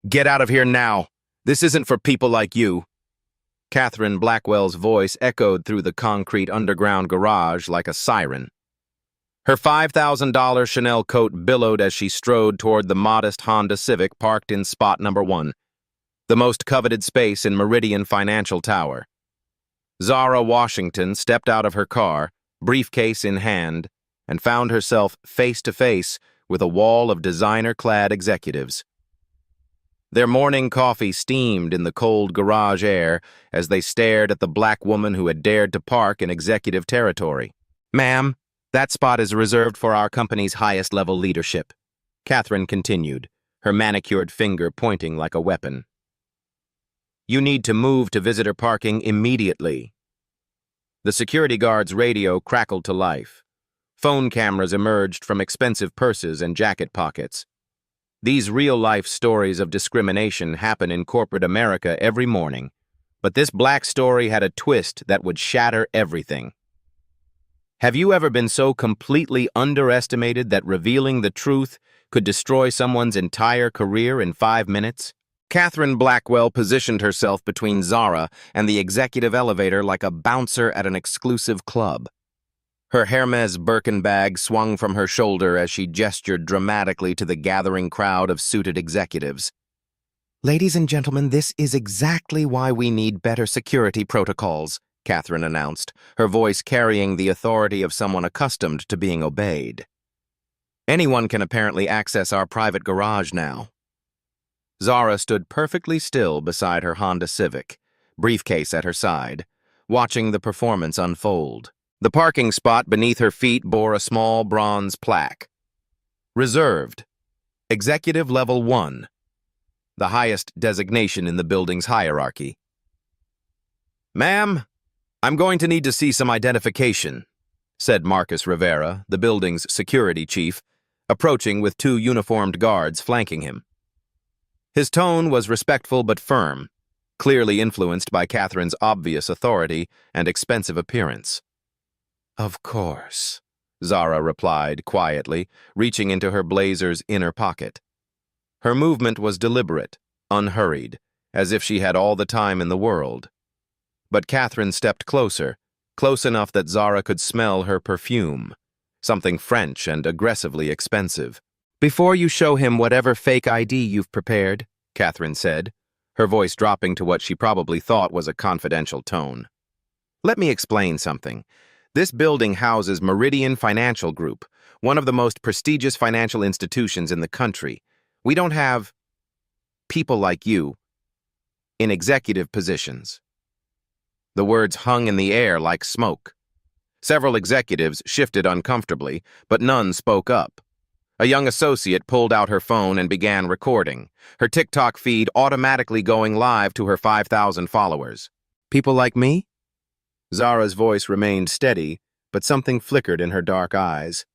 Get out of here now. This isn't for people like you. Catherine Blackwell's voice echoed through the concrete underground garage like a siren. Her $5,000 Chanel coat billowed as she strode toward the modest Honda Civic parked in spot number 1, the most coveted space in Meridian Financial Tower. Zara Washington stepped out of her car, briefcase in hand, and found herself face to face with a wall of designer-clad executives. Their morning coffee steamed in the cold garage air as they stared at the black woman who had dared to park in executive territory. "Ma'am, that spot is reserved for our company's highest-level leadership," Catherine continued, her manicured finger pointing like a weapon. "You need to move to visitor parking immediately." The security guard's radio crackled to life. Phone cameras emerged from expensive purses and jacket pockets. These real-life stories of discrimination happen in corporate America every morning, but this black story had a twist that would shatter everything. Have you ever been so completely underestimated that revealing the truth could destroy someone's entire career in 5 minutes? Catherine Blackwell positioned herself between Zara and the executive elevator like a bouncer at an exclusive club. Her Hermes Birkin bag swung from her shoulder as she gestured dramatically to the gathering crowd of suited executives. "Ladies and gentlemen, this is exactly why we need better security protocols," Catherine announced, her voice carrying the authority of someone accustomed to being obeyed. "Anyone can apparently access our private garage now." Zara stood perfectly still beside her Honda Civic, briefcase at her side, watching the performance unfold. The parking spot beneath her feet bore a small bronze plaque. "Reserved. Executive Level 1. The highest designation in the building's hierarchy." "Ma'am, I'm going to need to see some identification," said Marcus Rivera, the building's security chief, approaching with 2 uniformed guards flanking him. His tone was respectful but firm, clearly influenced by Catherine's obvious authority and expensive appearance. "Of course," Zara replied quietly, reaching into her blazer's inner pocket. Her movement was deliberate, unhurried, as if she had all the time in the world. But Catherine stepped closer, close enough that Zara could smell her perfume, something French and aggressively expensive. "Before you show him whatever fake ID you've prepared," Catherine said, her voice dropping to what she probably thought was a confidential tone, "let me explain something. This building houses Meridian Financial Group, one of the most prestigious financial institutions in the country. We don't have people like you in executive positions." The words hung in the air like smoke. Several executives shifted uncomfortably, but none spoke up. A young associate pulled out her phone and began recording, her TikTok feed automatically going live to her 5,000 followers. "People like me?" Zara's voice remained steady, but something flickered in her dark eyes.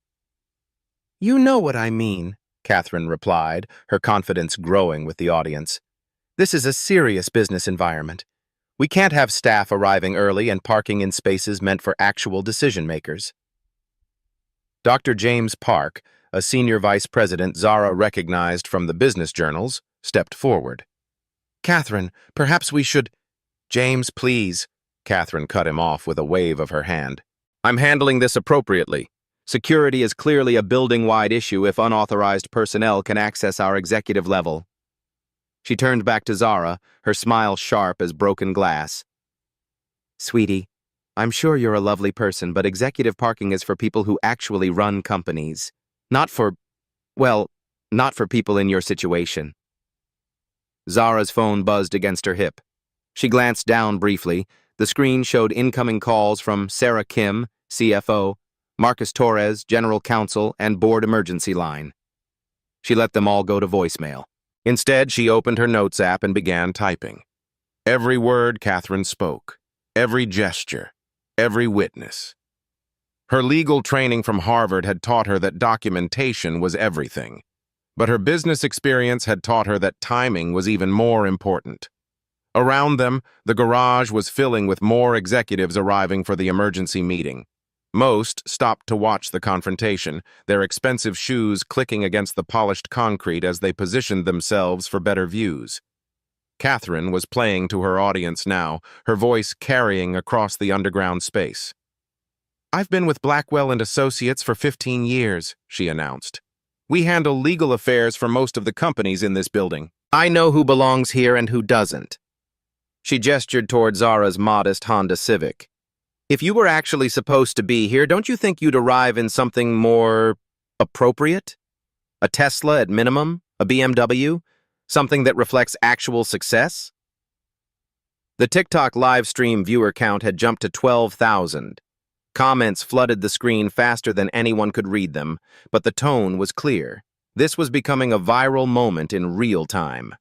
"You know what I mean," Catherine replied, her confidence growing with the audience. "This is a serious business environment. We can't have staff arriving early and parking in spaces meant for actual decision-makers." Dr. James Park, a senior vice president Zara recognized from the business journals, stepped forward. "Catherine, perhaps we should—" "James, please," Catherine cut him off with a wave of her hand. "I'm handling this appropriately. Security is clearly a building-wide issue if unauthorized personnel can access our executive level." She turned back to Zara, her smile sharp as broken glass. "Sweetie, I'm sure you're a lovely person, but executive parking is for people who actually run companies. Not for people in your situation." Zara's phone buzzed against her hip. She glanced down briefly. The screen showed incoming calls from Sarah Kim, CFO, Marcus Torres, General Counsel, and Board Emergency Line. She let them all go to voicemail. Instead, she opened her notes app and began typing. Every word Catherine spoke, every gesture, every witness. Her legal training from Harvard had taught her that documentation was everything, but her business experience had taught her that timing was even more important. Around them, the garage was filling with more executives arriving for the emergency meeting. Most stopped to watch the confrontation, their expensive shoes clicking against the polished concrete as they positioned themselves for better views. Catherine was playing to her audience now, her voice carrying across the underground space. "I've been with Blackwell and Associates for 15 years, she announced. "We handle legal affairs for most of the companies in this building. I know who belongs here and who doesn't." She gestured toward Zara's modest Honda Civic. "If you were actually supposed to be here, don't you think you'd arrive in something more appropriate? A Tesla at minimum? A BMW? Something that reflects actual success?" The TikTok live stream viewer count had jumped to 12,000. Comments flooded the screen faster than anyone could read them, but the tone was clear. This was becoming a viral moment in real time.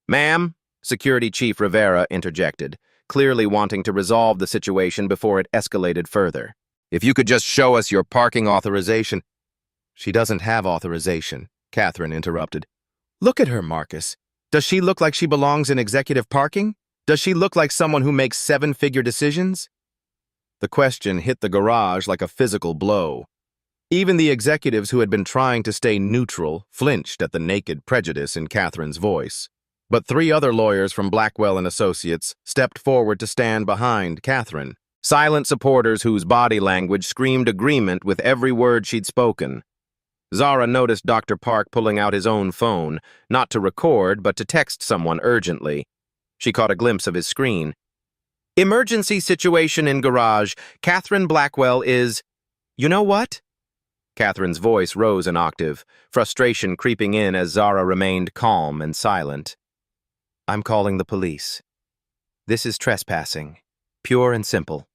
"Ma'am," Security Chief Rivera interjected, clearly wanting to resolve the situation before it escalated further. "If you could just show us your parking authorization." "She doesn't have authorization," Catherine interrupted. "Look at her, Marcus. Does she look like she belongs in executive parking? Does she look like someone who makes seven-figure decisions?" The question hit the garage like a physical blow. Even the executives who had been trying to stay neutral flinched at the naked prejudice in Catherine's voice. But 3 other lawyers from Blackwell and Associates stepped forward to stand behind Catherine, silent supporters whose body language screamed agreement with every word she'd spoken. Zara noticed Dr. Park pulling out his own phone, not to record, but to text someone urgently. She caught a glimpse of his screen. "Emergency situation in garage. Catherine Blackwell is—" "You know what?" Catherine's voice rose an octave, frustration creeping in as Zara remained calm and silent. "I'm calling the police. This is trespassing. Pure and simple."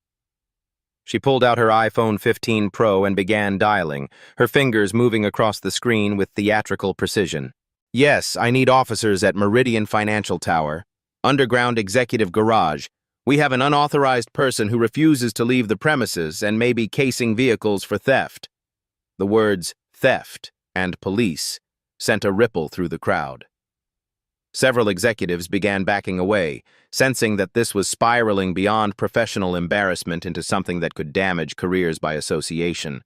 She pulled out her iPhone 15 Pro and began dialing, her fingers moving across the screen with theatrical precision. "Yes, I need officers at Meridian Financial Tower. Underground executive garage. We have an unauthorized person who refuses to leave the premises and may be casing vehicles for theft." The words "theft" and "police" sent a ripple through the crowd. Several executives began backing away, sensing that this was spiraling beyond professional embarrassment into something that could damage careers by association.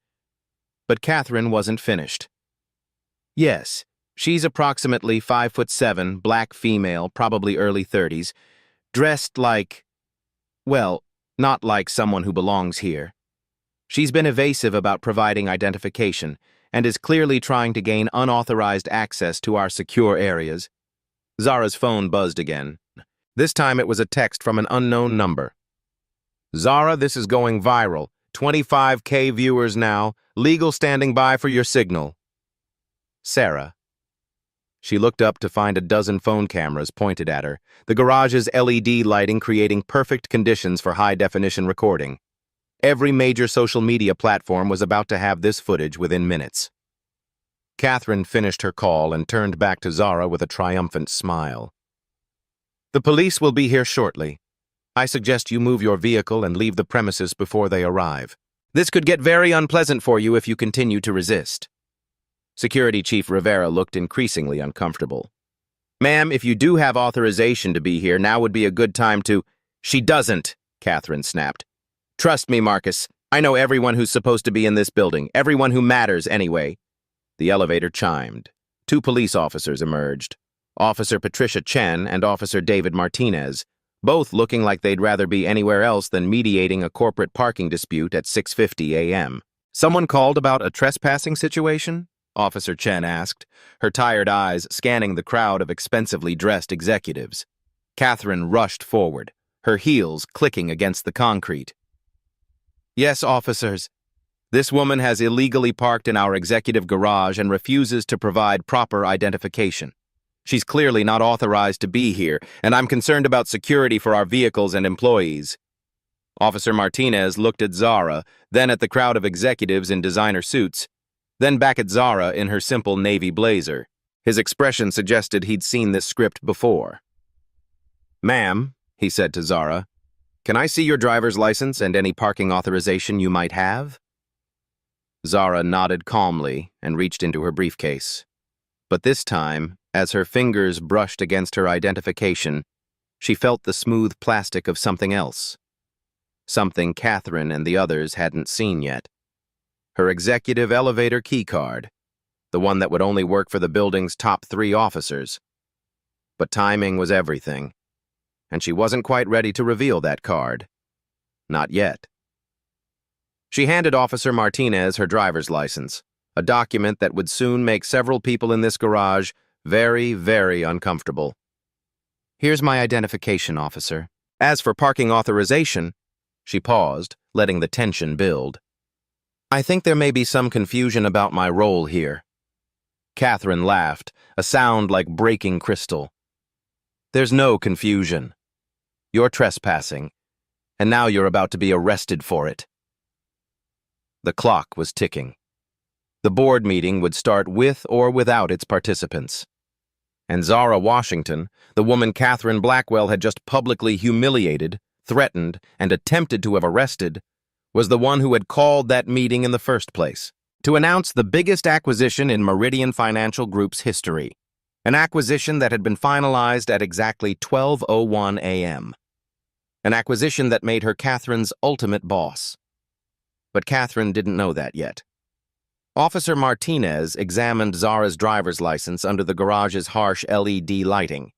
But Catherine wasn't finished. "Yes, she's approximately 5'7", black female, probably early 30s, dressed like, well, not like someone who belongs here. She's been evasive about providing identification and is clearly trying to gain unauthorized access to our secure areas." Zara's phone buzzed again. This time it was a text from an unknown number. "Zara, this is going viral. 25K viewers now. Legal standing by for your signal. Sarah." She looked up to find a dozen phone cameras pointed at her, the garage's LED lighting creating perfect conditions for high-definition recording. Every major social media platform was about to have this footage within minutes. Catherine finished her call and turned back to Zara with a triumphant smile. "The police will be here shortly. I suggest you move your vehicle and leave the premises before they arrive. This could get very unpleasant for you if you continue to resist." Security Chief Rivera looked increasingly uncomfortable. "Ma'am, if you do have authorization to be here, now would be a good time to—" "She doesn't," Catherine snapped. "Trust me, Marcus. I know everyone who's supposed to be in this building, everyone who matters anyway." The elevator chimed. 2 police officers emerged, Officer Patricia Chen and Officer David Martinez, both looking like they'd rather be anywhere else than mediating a corporate parking dispute at 6:50 a.m. "Someone called about a trespassing situation?" Officer Chen asked, her tired eyes scanning the crowd of expensively dressed executives. Catherine rushed forward, her heels clicking against the concrete. "Yes, officers. This woman has illegally parked in our executive garage and refuses to provide proper identification. She's clearly not authorized to be here, and I'm concerned about security for our vehicles and employees." Officer Martinez looked at Zara, then at the crowd of executives in designer suits, then back at Zara in her simple navy blazer. His expression suggested he'd seen this script before. "Ma'am," he said to Zara, "can I see your driver's license and any parking authorization you might have?" Zara nodded calmly and reached into her briefcase. But this time, as her fingers brushed against her identification, she felt the smooth plastic of something else. something Catherine and the others hadn't seen yet. Her executive elevator keycard, the one that would only work for the building's top 3 officers. But timing was everything, and she wasn't quite ready to reveal that card. Not yet. She handed Officer Martinez her driver's license, a document that would soon make several people in this garage very, very uncomfortable. "Here's my identification, officer. As for parking authorization," she paused, letting the tension build. "I think there may be some confusion about my role here." Catherine laughed, a sound like breaking crystal. "There's no confusion. You're trespassing, and now you're about to be arrested for it." The clock was ticking. The board meeting would start with or without its participants. And Zara Washington, the woman Catherine Blackwell had just publicly humiliated, threatened, and attempted to have arrested, was the one who had called that meeting in the first place, to announce the biggest acquisition in Meridian Financial Group's history, an acquisition that had been finalized at exactly 12:01 a.m., an acquisition that made her Catherine's ultimate boss. But Catherine didn't know that yet. Officer Martinez examined Zara's driver's license under the garage's harsh LED lighting.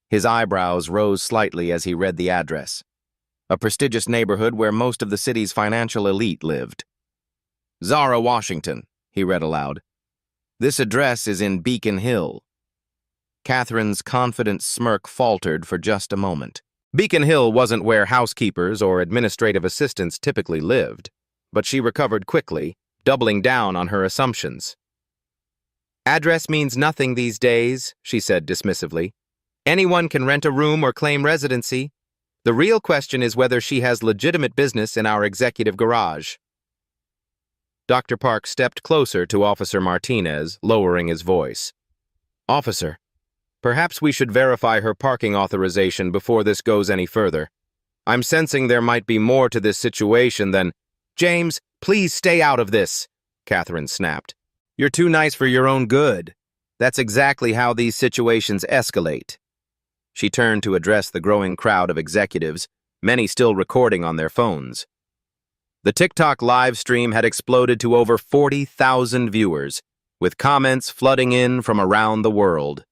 His eyebrows rose slightly as he read the address, a prestigious neighborhood where most of the city's financial elite lived. "Zara Washington," he read aloud. "This address is in Beacon Hill." Catherine's confident smirk faltered for just a moment. Beacon Hill wasn't where housekeepers or administrative assistants typically lived, but she recovered quickly, doubling down on her assumptions. "Address means nothing these days," she said dismissively. "Anyone can rent a room or claim residency. The real question is whether she has legitimate business in our executive garage." Dr. Park stepped closer to Officer Martinez, lowering his voice. "Officer, perhaps we should verify her parking authorization before this goes any further. I'm sensing there might be more to this situation than—" "James, please stay out of this," Catherine snapped. "You're too nice for your own good. That's exactly how these situations escalate." She turned to address the growing crowd of executives, many still recording on their phones. The TikTok live stream had exploded to over 40,000 viewers, with comments flooding in from around the world.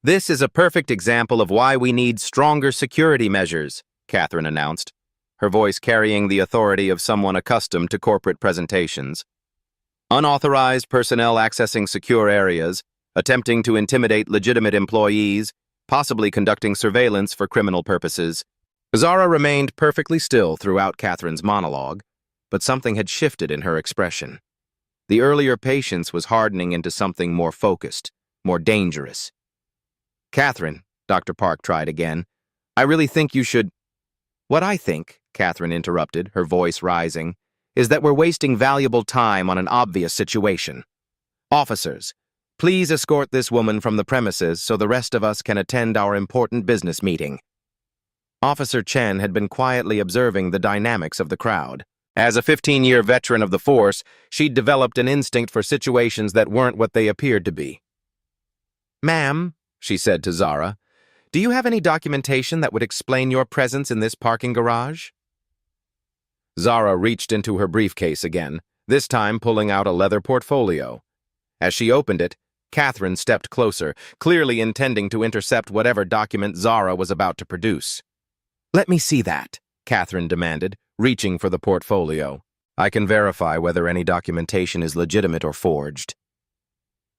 "This is a perfect example of why we need stronger security measures," Catherine announced, her voice carrying the authority of someone accustomed to corporate presentations. "Unauthorized personnel accessing secure areas, attempting to intimidate legitimate employees, possibly conducting surveillance for criminal purposes." Zara remained perfectly still throughout Catherine's monologue, but something had shifted in her expression. The earlier patience was hardening into something more focused, more dangerous. "Catherine," Dr. Park tried again, "I really think you should—" "What I think," Catherine interrupted, her voice rising, "is that we're wasting valuable time on an obvious situation. Officers, please escort this woman from the premises so the rest of us can attend our important business meeting." Officer Chen had been quietly observing the dynamics of the crowd. As a 15-year veteran of the force, she'd developed an instinct for situations that weren't what they appeared to be. "Ma'am," she said to Zara, "do you have any documentation that would explain your presence in this parking garage?" Zara reached into her briefcase again, this time pulling out a leather portfolio. As she opened it, Catherine stepped closer, clearly intending to intercept whatever document Zara was about to produce. "Let me see that," Catherine demanded, reaching for the portfolio. "I can verify whether any documentation is legitimate or forged."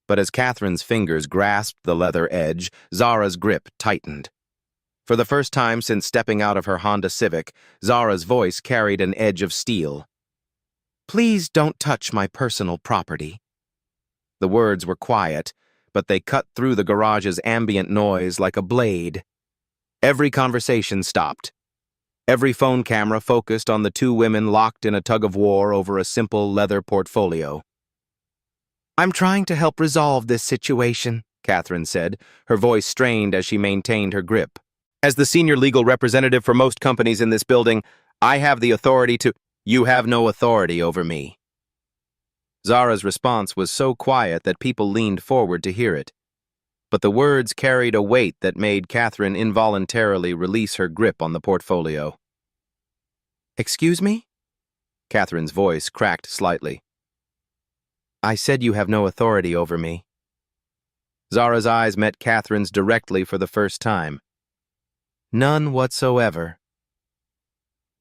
But as Catherine's fingers grasped the leather edge, Zara's grip tightened. For the first time since stepping out of her Honda Civic, Zara's voice carried an edge of steel. "Please don't touch my personal property." The words were quiet, but they cut through the garage's ambient noise like a blade. Every conversation stopped. Every phone camera focused on the 2 women locked in a tug-of-war over a simple leather portfolio. "I'm trying to help resolve this situation," Catherine said, her voice strained as she maintained her grip. "As the senior legal representative for most companies in this building, I have the authority to—" "You have no authority over me." Zara's response was so quiet that people leaned forward to hear it. But the words carried a weight that made Catherine involuntarily release her grip on the portfolio. Excuse me? Catherine's voice cracked slightly. I said you have no authority over me. Zara's eyes met Catherine's directly for the first time. None whatsoever.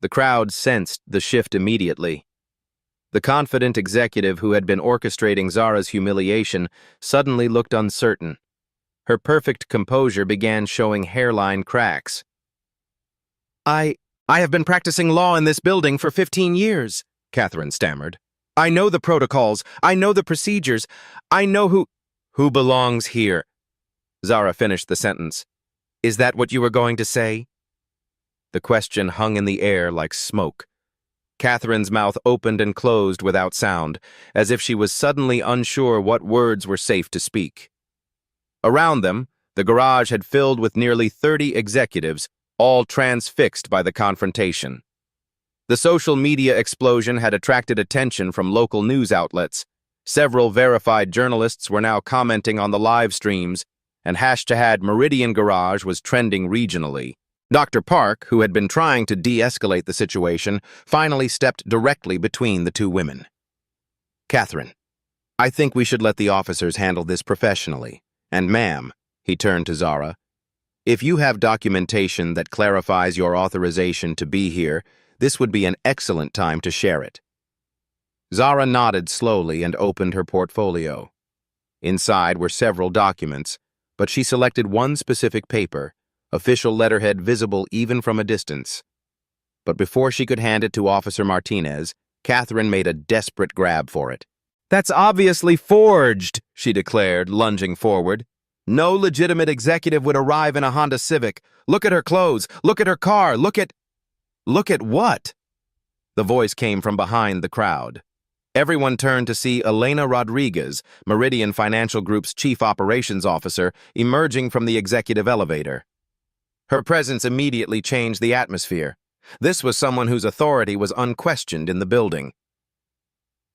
The crowd sensed the shift immediately. The confident executive who had been orchestrating Zara's humiliation suddenly looked uncertain. Her perfect composure began showing hairline cracks. I have been practicing law in this building for 15 years, Catherine stammered. I know the protocols. I know the procedures. I know who belongs here. Zara finished the sentence. Is that what you were going to say? The question hung in the air like smoke. Catherine's mouth opened and closed without sound, as if she was suddenly unsure what words were safe to speak. Around them, the garage had filled with nearly 30 executives, all transfixed by the confrontation. The social media explosion had attracted attention from local news outlets. Several verified journalists were now commenting on the live streams, and hashtag Meridian Garage was trending regionally. Dr. Park, who had been trying to de-escalate the situation, finally stepped directly between the two women. Catherine, I think we should let the officers handle this professionally. And ma'am, he turned to Zara, if you have documentation that clarifies your authorization to be here, this would be an excellent time to share it. Zara nodded slowly and opened her portfolio. Inside were several documents, but she selected one specific paper, official letterhead visible even from a distance. But before she could hand it to Officer Martinez, Catherine made a desperate grab for it. That's obviously forged, she declared, lunging forward. No legitimate executive would arrive in a Honda Civic. Look at her clothes. Look at her car. Look at what? The voice came from behind the crowd. Everyone turned to see Elena Rodriguez, Meridian Financial Group's chief operations officer, emerging from the executive elevator. Her presence immediately changed the atmosphere. This was someone whose authority was unquestioned in the building.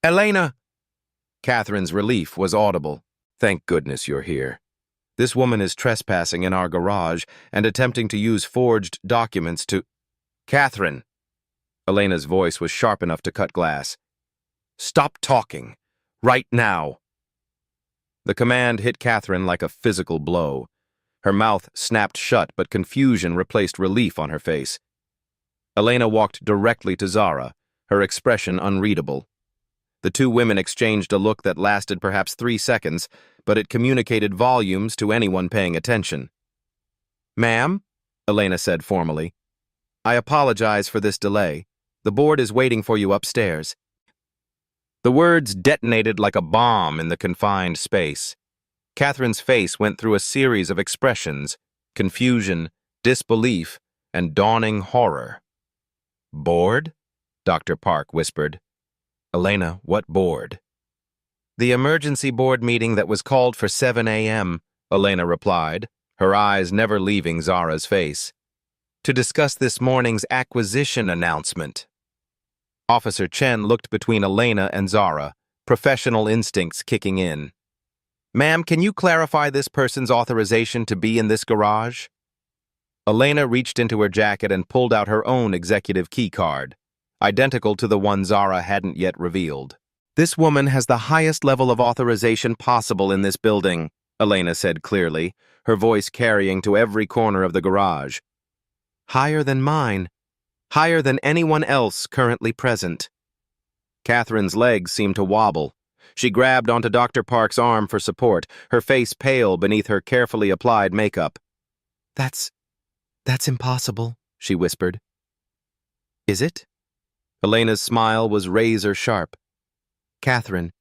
Elena! Catherine's relief was audible. Thank goodness you're here. This woman is trespassing in our garage and attempting to use forged documents to— Catherine! Elena's voice was sharp enough to cut glass. Stop talking. Right now. The command hit Catherine like a physical blow. Her mouth snapped shut, but confusion replaced relief on her face. Elena walked directly to Zara, her expression unreadable. The two women exchanged a look that lasted perhaps 3 seconds, but it communicated volumes to anyone paying attention. Ma'am, Elena said formally, I apologize for this delay. The board is waiting for you upstairs. The words detonated like a bomb in the confined space. Catherine's face went through a series of expressions: confusion, disbelief, and dawning horror. Board? Dr. Park whispered. Elena, what board? The emergency board meeting that was called for 7 a.m., Elena replied, her eyes never leaving Zara's face. To discuss this morning's acquisition announcement. Officer Chen looked between Elena and Zara, professional instincts kicking in. Ma'am, can you clarify this person's authorization to be in this garage? Elena reached into her jacket and pulled out her own executive key card, identical to the one Zara hadn't yet revealed. This woman has the highest level of authorization possible in this building, Elena said clearly, her voice carrying to every corner of the garage. Higher than mine. Higher than anyone else currently present. Catherine's legs seemed to wobble. She grabbed onto Dr. Park's arm for support, her face pale beneath her carefully applied makeup. That's impossible, she whispered. Is it? Elena's smile was razor sharp. Catherine,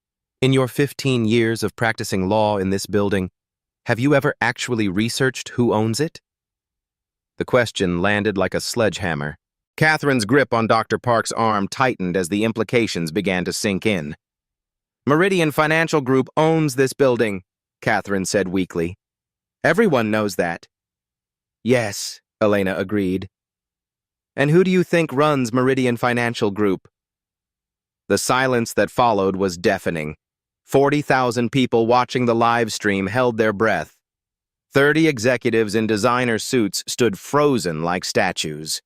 in your 15 years of practicing law in this building, have you ever actually researched who owns it? The question landed like a sledgehammer. Catherine's grip on Dr. Park's arm tightened as the implications began to sink in. Meridian Financial Group owns this building, Catherine said weakly. Everyone knows that. Yes, Elena agreed. And who do you think runs Meridian Financial Group? The silence that followed was deafening. 40,000 people watching the live stream held their breath. 30 executives in designer suits stood frozen like statues.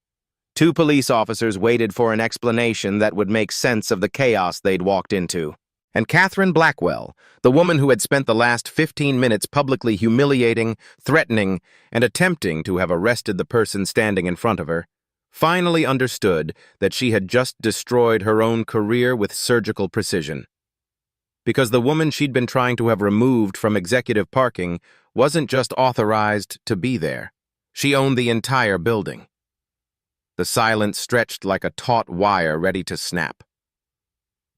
Two police officers waited for an explanation that would make sense of the chaos they'd walked into. And Catherine Blackwell, the woman who had spent the last 15 minutes publicly humiliating, threatening, and attempting to have arrested the person standing in front of her, finally understood that she had just destroyed her own career with surgical precision. Because the woman she'd been trying to have removed from executive parking wasn't just authorized to be there. She owned the entire building. The silence stretched like a taut wire ready to snap.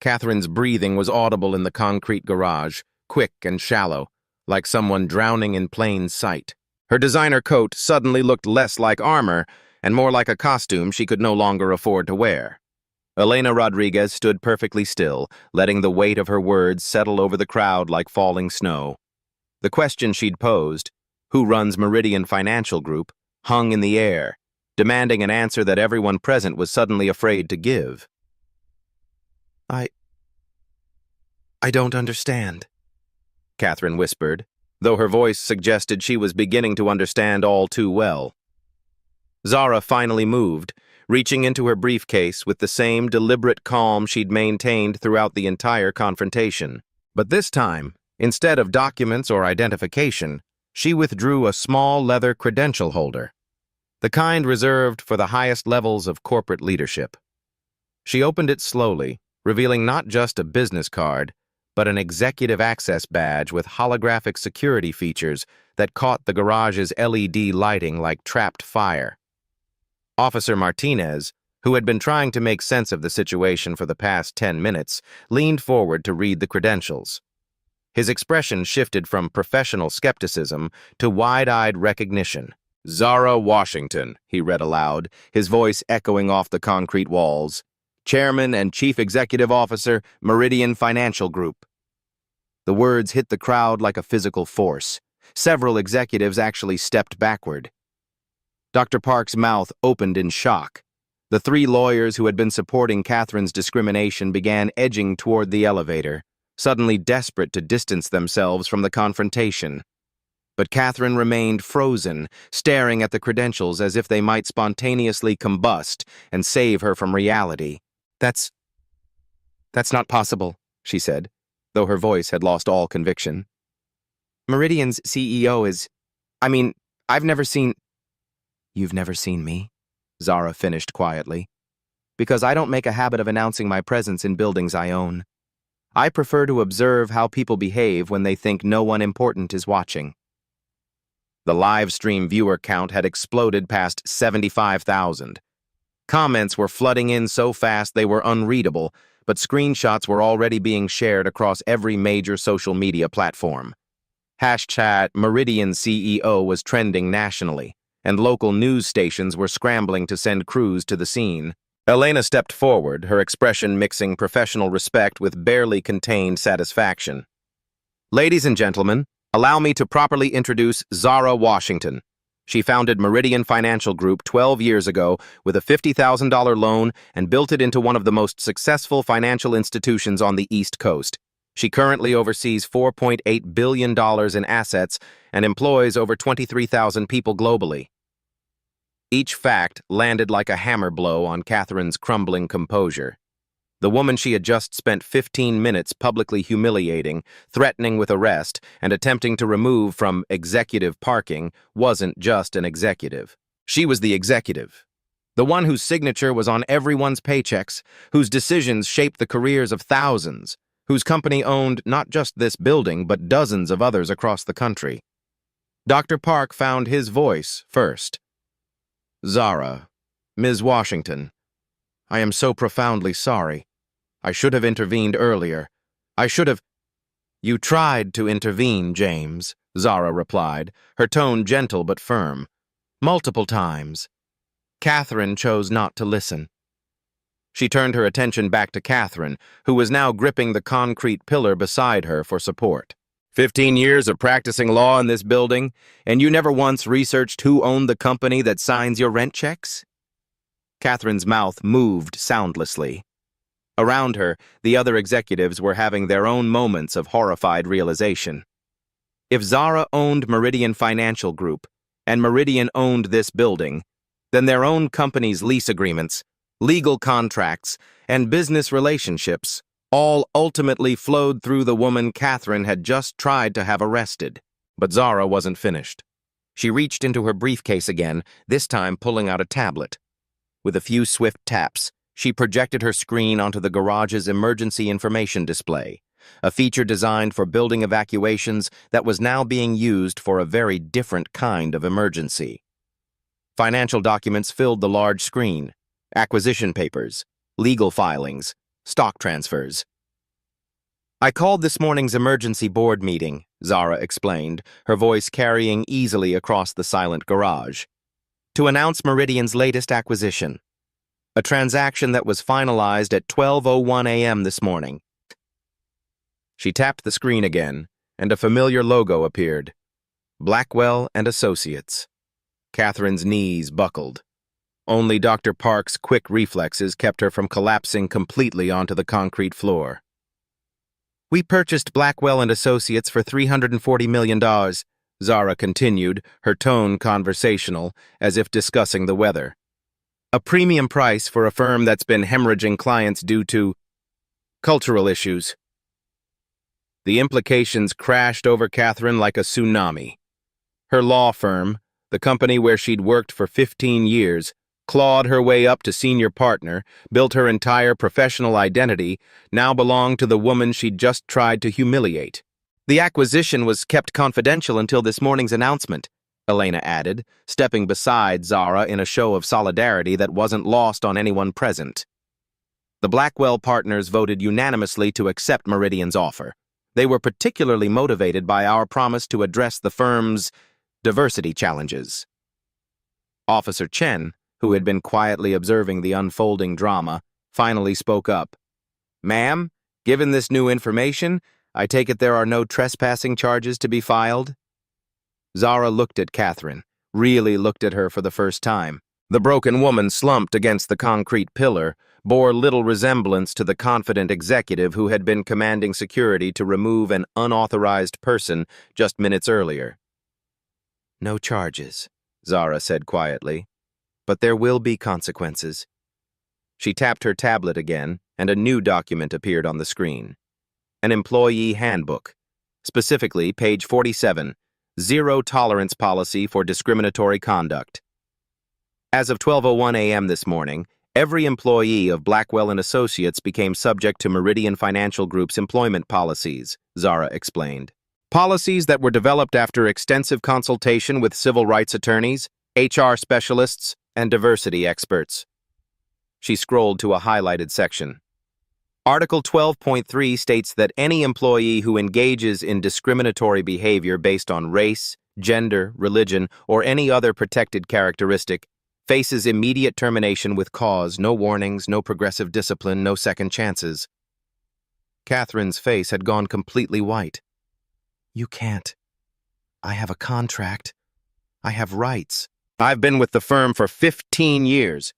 Catherine's breathing was audible in the concrete garage, quick and shallow, like someone drowning in plain sight. Her designer coat suddenly looked less like armor and more like a costume she could no longer afford to wear. Elena Rodriguez stood perfectly still, letting the weight of her words settle over the crowd like falling snow. The question she'd posed, who runs Meridian Financial Group, hung in the air, demanding an answer that everyone present was suddenly afraid to give. I don't understand, Catherine whispered, though her voice suggested she was beginning to understand all too well. Zara finally moved, reaching into her briefcase with the same deliberate calm she'd maintained throughout the entire confrontation. But this time, instead of documents or identification, she withdrew a small leather credential holder, the kind reserved for the highest levels of corporate leadership. She opened it slowly, revealing not just a business card, but an executive access badge with holographic security features that caught the garage's LED lighting like trapped fire. Officer Martinez, who had been trying to make sense of the situation for the past 10 minutes, leaned forward to read the credentials. His expression shifted from professional skepticism to wide-eyed recognition. Zara Washington, he read aloud, his voice echoing off the concrete walls. Chairman and Chief Executive Officer, Meridian Financial Group. The words hit the crowd like a physical force. Several executives actually stepped backward. Dr. Park's mouth opened in shock. The three lawyers who had been supporting Catherine's discrimination began edging toward the elevator, suddenly desperate to distance themselves from the confrontation. But Catherine remained frozen, staring at the credentials as if they might spontaneously combust and save her from reality. That's not possible, she said, though her voice had lost all conviction. Meridian's CEO is... I've never seen... You've never seen me? Zara finished quietly. Because I don't make a habit of announcing my presence in buildings I own. I prefer to observe how people behave when they think no one important is watching. The live stream viewer count had exploded past 75,000. Comments were flooding in so fast they were unreadable, but screenshots were already being shared across every major social media platform. Hashtag Meridian CEO was trending nationally, and local news stations were scrambling to send crews to the scene. Elena stepped forward, her expression mixing professional respect with barely contained satisfaction. Ladies and gentlemen, allow me to properly introduce Zara Washington. She founded Meridian Financial Group 12 years ago with a $50,000 loan and built it into one of the most successful financial institutions on the East Coast. She currently oversees $4.8 billion in assets and employs over 23,000 people globally. Each fact landed like a hammer blow on Catherine's crumbling composure. The woman she had just spent 15 minutes publicly humiliating, threatening with arrest, and attempting to remove from executive parking wasn't just an executive. She was the executive. The one whose signature was on everyone's paychecks, whose decisions shaped the careers of thousands, whose company owned not just this building but dozens of others across the country. Dr. Park found his voice first. Zara, Ms. Washington, I am so profoundly sorry. I should have intervened earlier. I should have... You tried to intervene, James, Zara replied, her tone gentle but firm. Multiple times. Catherine chose not to listen. She turned her attention back to Catherine, who was now gripping the concrete pillar beside her for support. 15 years of practicing law in this building, and you never once researched who owned the company that signs your rent checks? Catherine's mouth moved soundlessly. Around her, the other executives were having their own moments of horrified realization. If Zara owned Meridian Financial Group, and Meridian owned this building, Then their own company's lease agreements, legal contracts, and business relationships all ultimately flowed through the woman Catherine had just tried to have arrested. But Zara wasn't finished. She reached into her briefcase again, this time pulling out a tablet. With a few swift taps, she projected her screen onto the garage's emergency information display, a feature designed for building evacuations that was now being used for a very different kind of emergency. Financial documents filled the large screen: acquisition papers, legal filings, stock transfers. "I called this morning's emergency board meeting," Zara explained, her voice carrying easily across the silent garage, "to announce Meridian's latest acquisition. A transaction that was finalized at 12:01 a.m. this morning." She tapped the screen again, and a familiar logo appeared: Blackwell and Associates. Catherine's knees buckled. Only Dr. Park's quick reflexes kept her from collapsing completely onto the concrete floor. "We purchased Blackwell and Associates for $340 million, Zara continued, her tone conversational, as if discussing the weather. "A premium price for a firm that's been hemorrhaging clients due to cultural issues." The implications crashed over Catherine like a tsunami. Her law firm, the company where she'd worked for 15 years, clawed her way up to senior partner, built her entire professional identity, now belonged to the woman she'd just tried to humiliate. "The acquisition was kept confidential until this morning's announcement," Elena added, stepping beside Zara in a show of solidarity that wasn't lost on anyone present. The Blackwell partners voted unanimously to accept Meridian's offer. They were particularly motivated by our promise to address the firm's diversity challenges. Officer Chen, who had been quietly observing the unfolding drama, finally spoke up. "Ma'am, given this new information, I take it there are no trespassing charges to be filed?" Zara looked at Catherine, really looked at her for the first time. The broken woman slumped against the concrete pillar, bore little resemblance to the confident executive who had been commanding security to remove an unauthorized person just minutes earlier. "No charges," Zara said quietly, "but there will be consequences." She tapped her tablet again, and a new document appeared on the screen. An employee handbook, specifically page 47, Zero Tolerance Policy for Discriminatory Conduct. As of 12:01 a.m. this morning, every employee of Blackwell and Associates became subject to Meridian Financial Group's employment policies, Zara explained. Policies that were developed after extensive consultation with civil rights attorneys, HR specialists, and diversity experts. She scrolled to a highlighted section. Article 12.3 states that any employee who engages in discriminatory behavior based on race, gender, religion, or any other protected characteristic faces immediate termination with cause, no warnings, no progressive discipline, no second chances. Catherine's face had gone completely white. "You can't. I have a contract. I have rights. I've been with the firm for 15 years.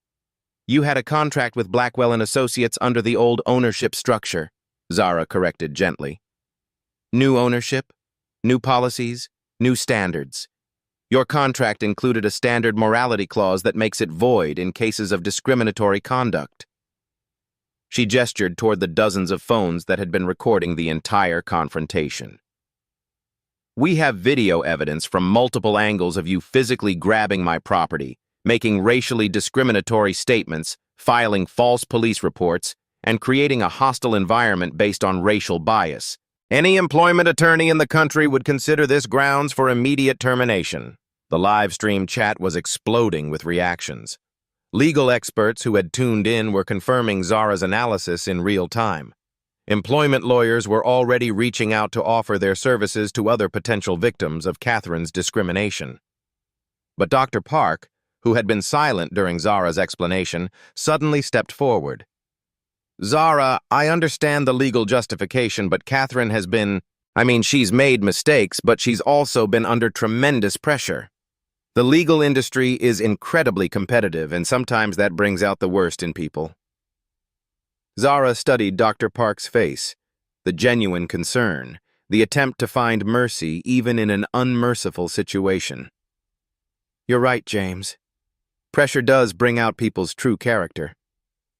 You had a contract with Blackwell and Associates under the old ownership structure," Zara corrected gently. "New ownership, new policies, new standards. Your contract included a standard morality clause that makes it void in cases of discriminatory conduct." She gestured toward the dozens of phones that had been recording the entire confrontation. "We have video evidence from multiple angles of you physically grabbing my property, making racially discriminatory statements, filing false police reports, and creating a hostile environment based on racial bias. Any employment attorney in the country would consider this grounds for immediate termination." The live stream chat was exploding with reactions. Legal experts who had tuned in were confirming Zara's analysis in real time. Employment lawyers were already reaching out to offer their services to other potential victims of Catherine's discrimination. But Dr. Park, who had been silent during Zara's explanation, suddenly stepped forward. "Zara, I understand the legal justification, but Catherine has been, she's made mistakes, but she's also been under tremendous pressure. The legal industry is incredibly competitive, and sometimes that brings out the worst in people." Zara studied Dr. Park's face, the genuine concern, the attempt to find mercy even in an unmerciful situation. "You're right, James. Pressure does bring out people's true character.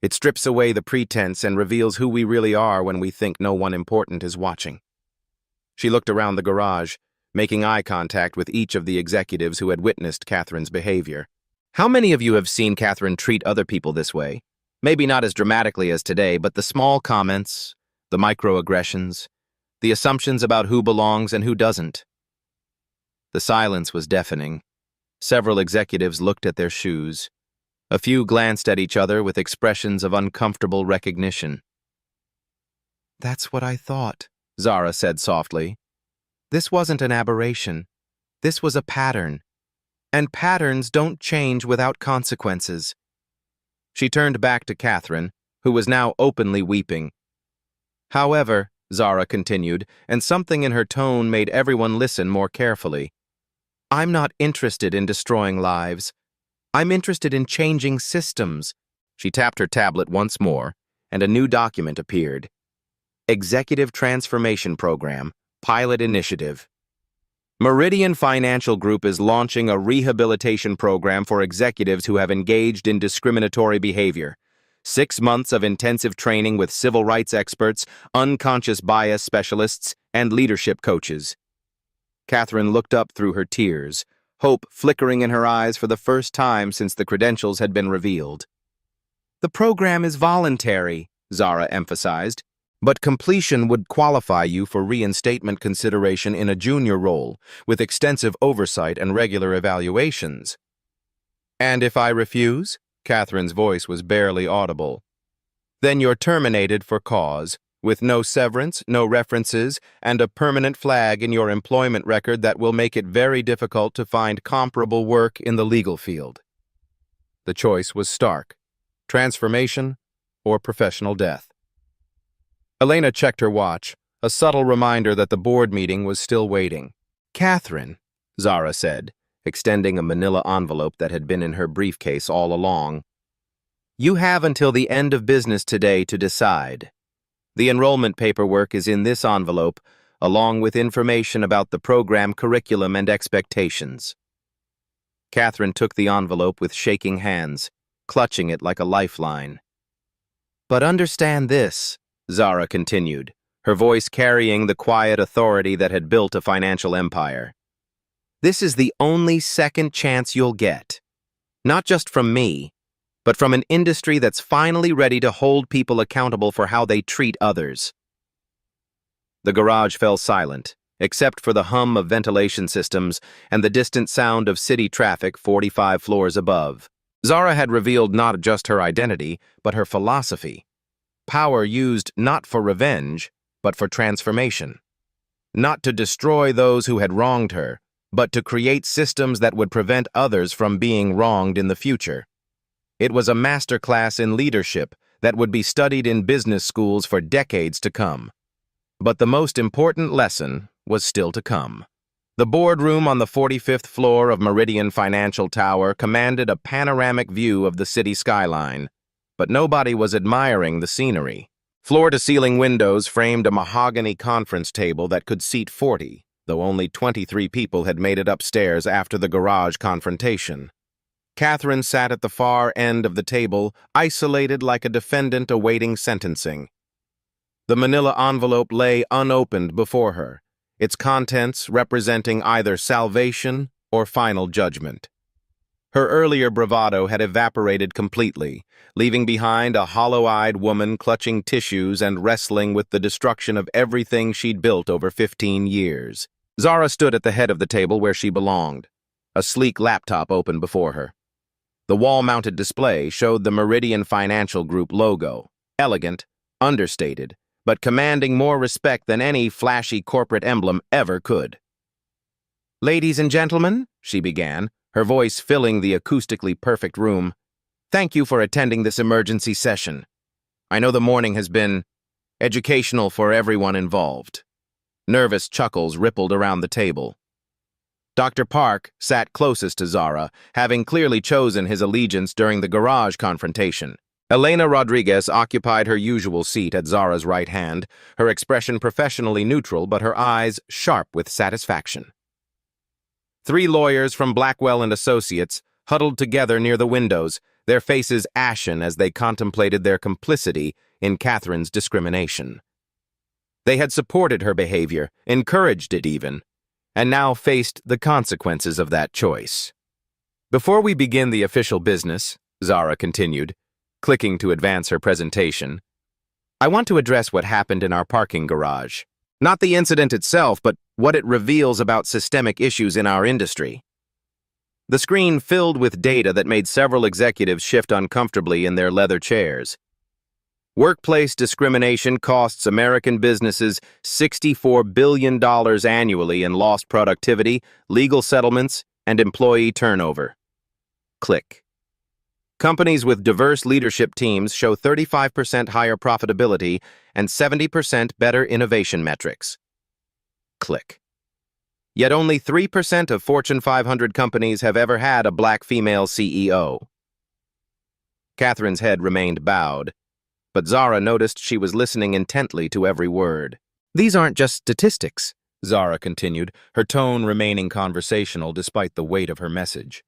It strips away the pretense and reveals who we really are when we think no one important is watching. She looked around the garage, making eye contact with each of the executives who had witnessed Catherine's behavior. How many of you have seen Catherine treat other people this way? Maybe not as dramatically as today, but the small comments, the microaggressions, the assumptions about who belongs and who doesn't. The silence was deafening. Several executives looked at their shoes. A few glanced at each other with expressions of uncomfortable recognition. "That's what I thought," Zara said softly. "This wasn't an aberration. This was a pattern. And patterns don't change without consequences." She turned back to Catherine, who was now openly weeping. "However," Zara continued, and something in her tone made everyone listen more carefully, "I'm not interested in destroying lives. I'm interested in changing systems." She tapped her tablet once more, and a new document appeared. Executive Transformation Program, Pilot Initiative. Meridian Financial Group is launching a rehabilitation program for executives who have engaged in discriminatory behavior. 6 months of intensive training with civil rights experts, unconscious bias specialists, and leadership coaches. Catherine looked up through her tears, hope flickering in her eyes for the first time since the credentials had been revealed. "The program is voluntary," Zara emphasized, "but completion would qualify you for reinstatement consideration in a junior role, with extensive oversight and regular evaluations." "And if I refuse?" Catherine's voice was barely audible. "Then you're terminated for cause, with no severance, no references, and a permanent flag in your employment record that will make it very difficult to find comparable work in the legal field." The choice was stark: transformation or professional death. Elena checked her watch, a subtle reminder that the board meeting was still waiting. "Catherine," Zara said, extending a manila envelope that had been in her briefcase all along, "you have until the end of business today to decide. The enrollment paperwork is in this envelope, along with information about the program curriculum and expectations." Catherine took the envelope with shaking hands, clutching it like a lifeline. "But understand this," Zara continued, her voice carrying the quiet authority that had built a financial empire. "This is the only second chance you'll get. Not just from me, but from an industry that's finally ready to hold people accountable for how they treat others." The garage fell silent, except for the hum of ventilation systems and the distant sound of city traffic 45 floors above. Zara had revealed not just her identity, but her philosophy. Power used not for revenge, but for transformation. Not to destroy those who had wronged her, but to create systems that would prevent others from being wronged in the future. It was a masterclass in leadership that would be studied in business schools for decades to come. But the most important lesson was still to come. The boardroom on the 45th floor of Meridian Financial Tower commanded a panoramic view of the city skyline, but nobody was admiring the scenery. Floor-to-ceiling windows framed a mahogany conference table that could seat 40, though only 23 people had made it upstairs after the garage confrontation. Catherine sat at the far end of the table, isolated like a defendant awaiting sentencing. The manila envelope lay unopened before her, its contents representing either salvation or final judgment. Her earlier bravado had evaporated completely, leaving behind a hollow-eyed woman clutching tissues and wrestling with the destruction of everything she'd built over 15 years. Zara stood at the head of the table where she belonged, a sleek laptop open before her. The wall-mounted display showed the Meridian Financial Group logo, elegant, understated, but commanding more respect than any flashy corporate emblem ever could. "Ladies and gentlemen," she began, her voice filling the acoustically perfect room, "thank you for attending this emergency session. I know the morning has been educational for everyone involved." Nervous chuckles rippled around the table. Dr. Park sat closest to Zara, having clearly chosen his allegiance during the garage confrontation. Elena Rodriguez occupied her usual seat at Zara's right hand, her expression professionally neutral but her eyes sharp with satisfaction. 3 lawyers from Blackwell and Associates, huddled together near the windows, their faces ashen as they contemplated their complicity in Catherine's discrimination. They had supported her behavior, encouraged it even, and now faced the consequences of that choice. Before we begin the official business, Zara continued, clicking to advance her presentation, I want to address what happened in our parking garage. Not the incident itself, but what it reveals about systemic issues in our industry. The screen filled with data that made several executives shift uncomfortably in their leather chairs. Workplace discrimination costs American businesses $64 billion annually in lost productivity, legal settlements, and employee turnover. Click. Companies with diverse leadership teams show 35% higher profitability and 70% better innovation metrics. Click. Yet only 3% of Fortune 500 companies have ever had a black female CEO. Catherine's head remained bowed, but Zara noticed she was listening intently to every word. These aren't just statistics, Zara continued, her tone remaining conversational despite the weight of her message.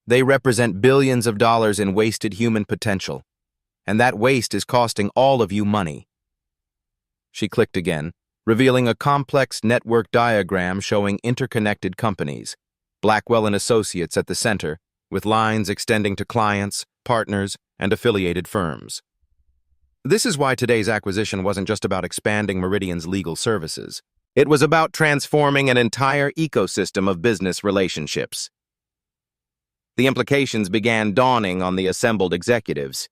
They represent billions of dollars in wasted human potential, and that waste is costing all of you money. She clicked again, revealing a complex network diagram showing interconnected companies, Blackwell and Associates at the center, with lines extending to clients, partners, and affiliated firms. This is why today's acquisition wasn't just about expanding Meridian's legal services. It was about transforming an entire ecosystem of business relationships. The implications began dawning on the assembled executives.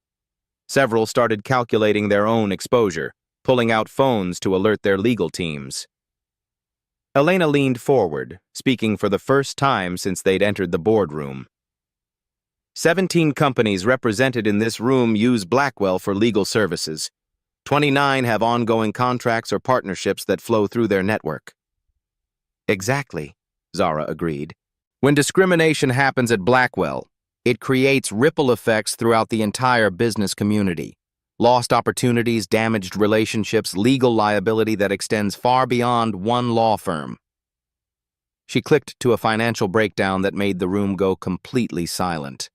Several started calculating their own exposure, pulling out phones to alert their legal teams. Elena leaned forward, speaking for the first time since they'd entered the boardroom. 17 companies represented in this room use Blackwell for legal services. 29 have ongoing contracts or partnerships that flow through their network. Exactly, Zara agreed. When discrimination happens at Blackwell, it creates ripple effects throughout the entire business community. Lost opportunities, damaged relationships, legal liability that extends far beyond one law firm. She clicked to a financial breakdown that made the room go completely silent.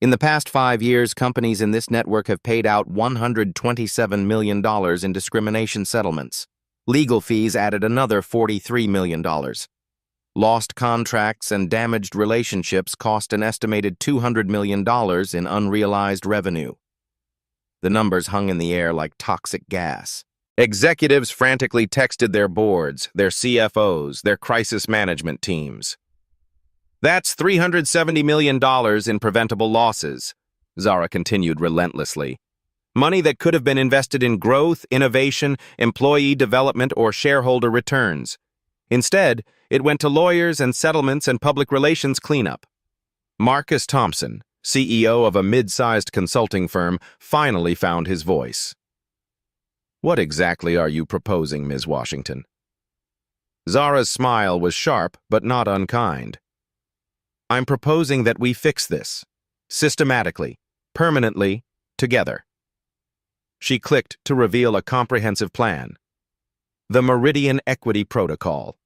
In the past 5 years, companies in this network have paid out $127 million in discrimination settlements. Legal fees added another $43 million. Lost contracts and damaged relationships cost an estimated $200 million in unrealized revenue. The numbers hung in the air like toxic gas. Executives frantically texted their boards, their CFOs, their crisis management teams. That's $370 million in preventable losses, Zara continued relentlessly. Money that could have been invested in growth, innovation, employee development, or shareholder returns. Instead, it went to lawyers and settlements and public relations cleanup. Marcus Thompson, CEO of a mid-sized consulting firm, finally found his voice. What exactly are you proposing, Ms. Washington? Zara's smile was sharp but not unkind. I'm proposing that we fix this, systematically, permanently, together. She clicked to reveal a comprehensive plan. The Meridian Equity Protocol.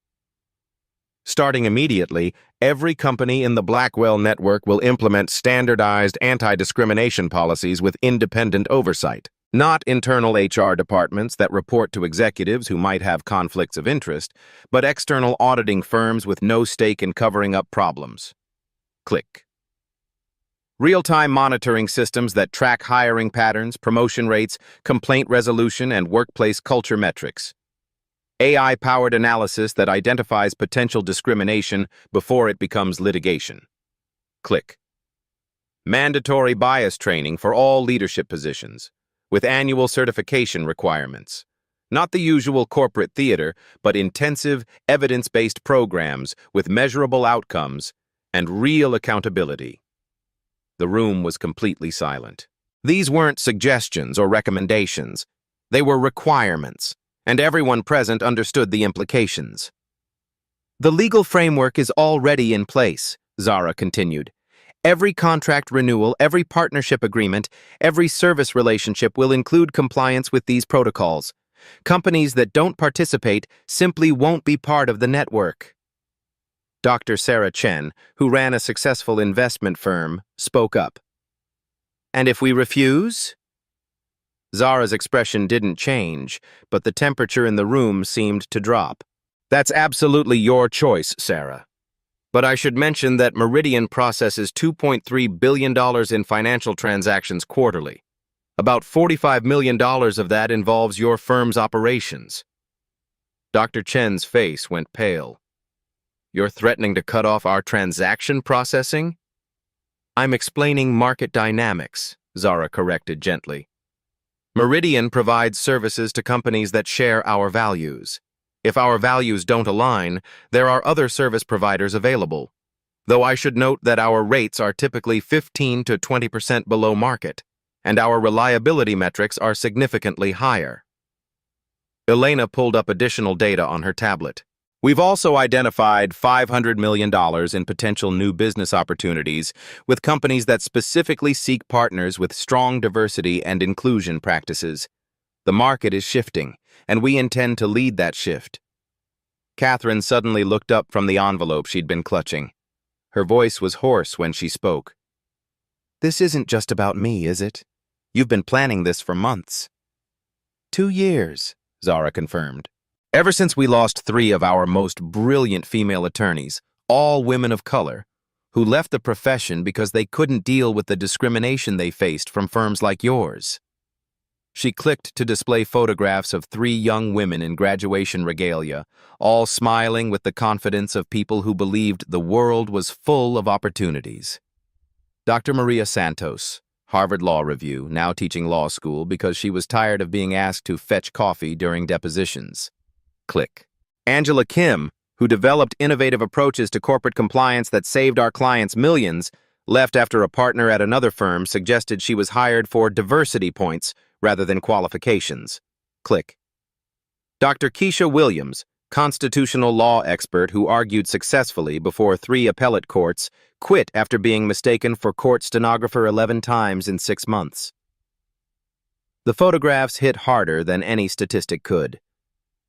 Starting immediately, every company in the Blackwell network will implement standardized anti-discrimination policies with independent oversight, not internal HR departments that report to executives who might have conflicts of interest, but external auditing firms with no stake in covering up problems. Click. Real-time monitoring systems that track hiring patterns, promotion rates, complaint resolution, and workplace culture metrics. AI-powered analysis that identifies potential discrimination before it becomes litigation. Click. Mandatory bias training for all leadership positions, with annual certification requirements. Not the usual corporate theater, but intensive, evidence-based programs with measurable outcomes and real accountability. The room was completely silent. These weren't suggestions or recommendations. They were requirements, and everyone present understood the implications. The legal framework is already in place, Zara continued. Every contract renewal, every partnership agreement, every service relationship will include compliance with these protocols. Companies that don't participate simply won't be part of the network. Dr. Sarah Chen, who ran a successful investment firm, spoke up. And if we refuse? Zara's expression didn't change, but the temperature in the room seemed to drop. That's absolutely your choice, Sarah. But I should mention that Meridian processes $2.3 billion in financial transactions quarterly. About $45 million of that involves your firm's operations. Dr. Chen's face went pale. You're threatening to cut off our transaction processing? I'm explaining market dynamics, Zara corrected gently. Meridian provides services to companies that share our values. If our values don't align, there are other service providers available. Though I should note that our rates are typically 15 to 20% below market, and our reliability metrics are significantly higher. Elena pulled up additional data on her tablet. We've also identified $500 million in potential new business opportunities with companies that specifically seek partners with strong diversity and inclusion practices. The market is shifting, and we intend to lead that shift. Catherine suddenly looked up from the envelope she'd been clutching. Her voice was hoarse when she spoke. This isn't just about me, is it? You've been planning this for months. 2 years, Zara confirmed. Ever since we lost 3 of our most brilliant female attorneys, all women of color, who left the profession because they couldn't deal with the discrimination they faced from firms like yours. She clicked to display photographs of 3 young women in graduation regalia, all smiling with the confidence of people who believed the world was full of opportunities. Dr. Maria Santos, Harvard Law Review, now teaching law school because she was tired of being asked to fetch coffee during depositions. Click. Angela Kim, who developed innovative approaches to corporate compliance that saved our clients millions, left after a partner at another firm suggested she was hired for diversity points rather than qualifications. Click. Dr. Keisha Williams, constitutional law expert who argued successfully before 3 appellate courts, quit after being mistaken for court stenographer 11 times in 6 months. The photographs hit harder than any statistic could.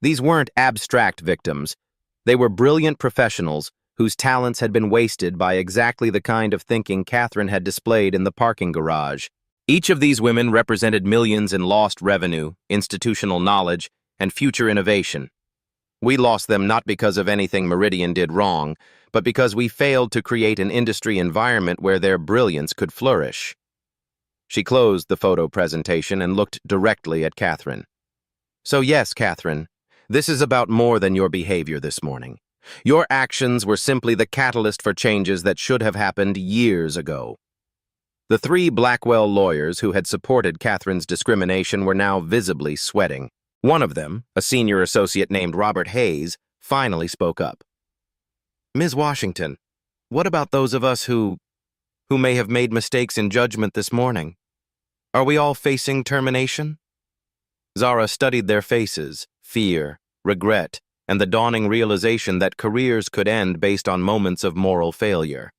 These weren't abstract victims. They were brilliant professionals whose talents had been wasted by exactly the kind of thinking Catherine had displayed in the parking garage. Each of these women represented millions in lost revenue, institutional knowledge, and future innovation. We lost them not because of anything Meridian did wrong, but because we failed to create an industry environment where their brilliance could flourish. She closed the photo presentation and looked directly at Catherine. So yes, Catherine, this is about more than your behavior this morning. Your actions were simply the catalyst for changes that should have happened years ago. The 3 Blackwell lawyers who had supported Catherine's discrimination were now visibly sweating. One of them, a senior associate named Robert Hayes, finally spoke up. Ms. Washington, what about those of us who may have made mistakes in judgment this morning? Are we all facing termination? Zara studied their faces, fear, regret, and the dawning realization that careers could end based on moments of moral failure.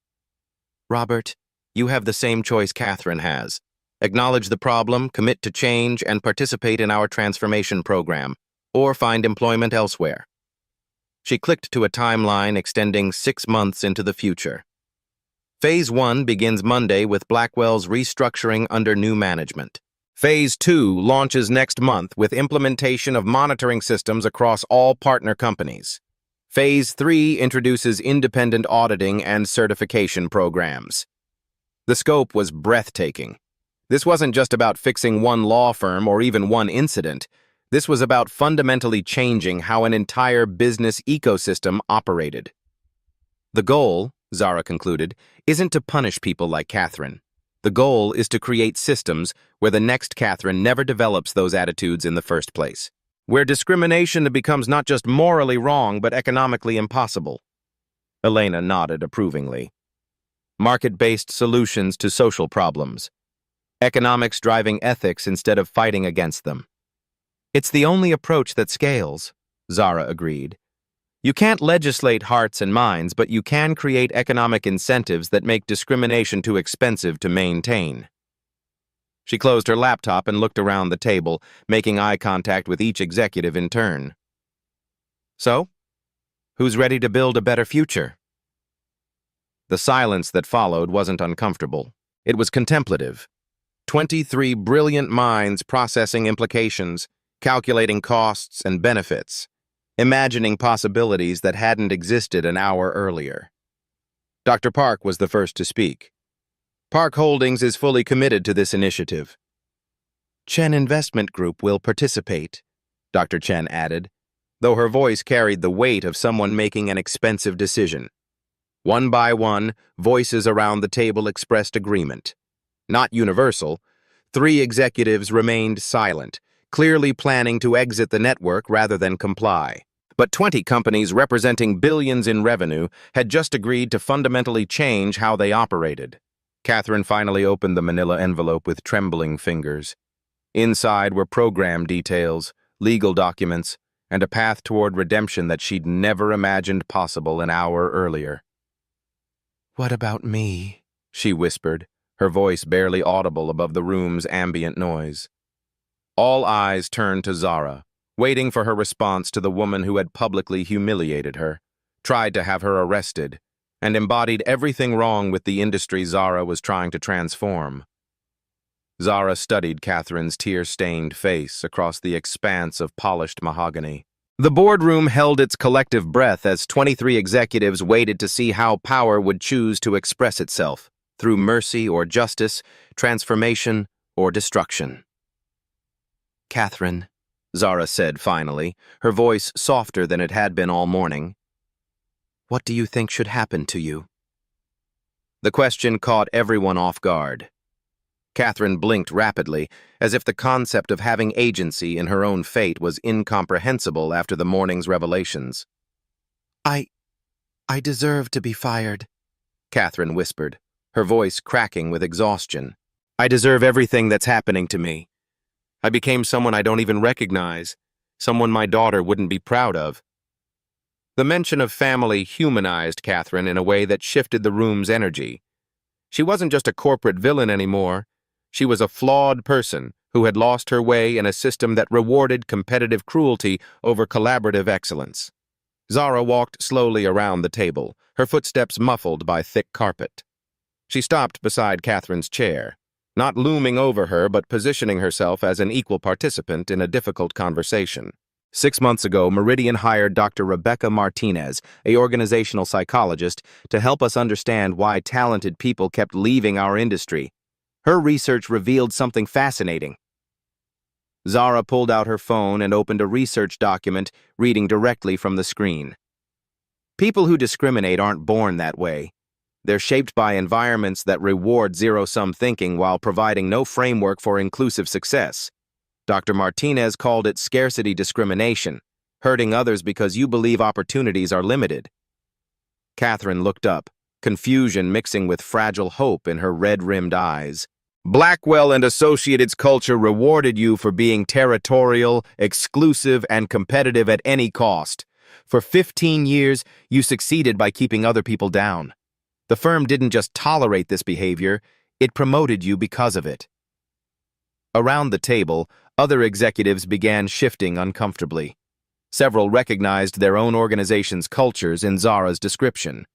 Robert, you have the same choice Catherine has. Acknowledge the problem, commit to change, and participate in our transformation program, or find employment elsewhere. She clicked to a timeline extending 6 months into the future. Phase 1 begins Monday with Blackwell's restructuring under new management. Phase 2 launches next month with implementation of monitoring systems across all partner companies. Phase 3 introduces independent auditing and certification programs. The scope was breathtaking. This wasn't just about fixing one law firm or even one incident. This was about fundamentally changing how an entire business ecosystem operated. The goal, Zara concluded, isn't to punish people like Catherine. The goal is to create systems where the next Catherine never develops those attitudes in the first place, where discrimination becomes not just morally wrong but economically impossible. Elena nodded approvingly. Market-based solutions to social problems. Economics driving ethics instead of fighting against them. It's the only approach that scales, Zara agreed. You can't legislate hearts and minds, but you can create economic incentives that make discrimination too expensive to maintain. She closed her laptop and looked around the table, making eye contact with each executive in turn. So, who's ready to build a better future? The silence that followed wasn't uncomfortable. It was contemplative. 23 brilliant minds processing implications, calculating costs and benefits, imagining possibilities that hadn't existed an hour earlier. Dr. Park was the first to speak. Park Holdings is fully committed to this initiative. Chen Investment Group will participate, Dr. Chen added, though her voice carried the weight of someone making an expensive decision. One by one, voices around the table expressed agreement. Not universal, 3 executives remained silent, clearly planning to exit the network rather than comply. But 20 companies representing billions in revenue had just agreed to fundamentally change how they operated. Catherine finally opened the manila envelope with trembling fingers. Inside were program details, legal documents, and a path toward redemption that she'd never imagined possible an hour earlier. "What about me?" she whispered, her voice barely audible above the room's ambient noise. All eyes turned to Zara, waiting for her response to the woman who had publicly humiliated her, tried to have her arrested, and embodied everything wrong with the industry Zara was trying to transform. Zara studied Catherine's tear-stained face across the expanse of polished mahogany. The boardroom held its collective breath as 23 executives waited to see how power would choose to express itself, through mercy or justice, transformation or destruction. "Catherine," Zara said finally, her voice softer than it had been all morning, "what do you think should happen to you?" The question caught everyone off guard. Catherine blinked rapidly, as if the concept of having agency in her own fate was incomprehensible after the morning's revelations. I deserve to be fired," Catherine whispered, her voice cracking with exhaustion. "I deserve everything that's happening to me. I became someone I don't even recognize, someone my daughter wouldn't be proud of." The mention of family humanized Catherine in a way that shifted the room's energy. She wasn't just a corporate villain anymore. She was a flawed person who had lost her way in a system that rewarded competitive cruelty over collaborative excellence. Zara walked slowly around the table, her footsteps muffled by thick carpet. She stopped beside Catherine's chair, not looming over her but positioning herself as an equal participant in a difficult conversation. 6 months ago, Meridian hired Dr. Rebecca Martinez, an organizational psychologist, to help us understand why talented people kept leaving our industry. Her research revealed something fascinating. Zara pulled out her phone and opened a research document, reading directly from the screen. People who discriminate aren't born that way. They're shaped by environments that reward zero-sum thinking while providing no framework for inclusive success. Dr. Martinez called it scarcity discrimination, hurting others because you believe opportunities are limited. Catherine looked up, confusion mixing with fragile hope in her red-rimmed eyes. "Blackwell and Associateds culture rewarded you for being territorial, exclusive, and competitive at any cost. For 15 years, you succeeded by keeping other people down. The firm didn't just tolerate this behavior, it promoted you because of it." Around the table, other executives began shifting uncomfortably. Several recognized their own organization's cultures in Zara's description.